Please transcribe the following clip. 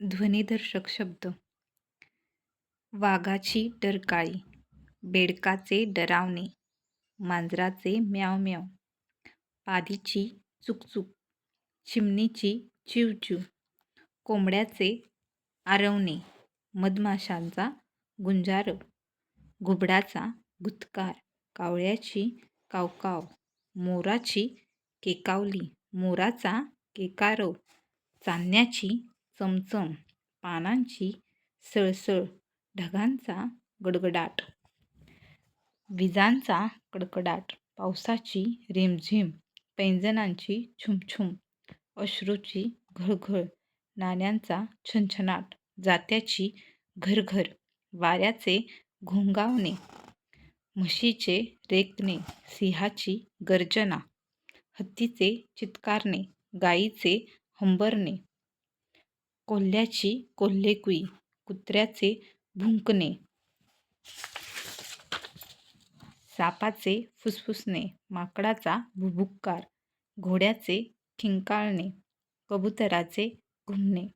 ध्वनिदर्शक शब्द. वाघाची डरकाळी, बेडकाचे डरावणे, मांजराचे म्याव म्याव, पालीची चुकचुक, चिमणीची चिवचिव, कोंबड्याचे आरवणे, मधमाशांचा गुंजारव, घुबडाचा गुदकार, कावळ्याची कावकाव, मोराची केकावली, मोराचा केकारव, चांदण्याची चमचम, पानांची सळसळ, ढगांचा गडगडाट, विजांचा कडकडाट, पावसाची रिमझिम, पैंजणांची छुमछुम, अश्रूची घळघळ, नाण्यांचा छनछनाट, जात्याची घरघर, वाऱ्याचे घोंघावणे, म्हशीचे रेकणे, सिंहाची गर्जना, हत्तीचे चित्कारणे, गाईचे हंबरणे, कोल्ह्याची कोल्हेकुई, कुत्र्याचे भुंकणे, सापाचे फुसफुसणे, माकडाचा भुभुक्कार, घोड्याचे खिंकाळणे, कबुतराचे घुमणे.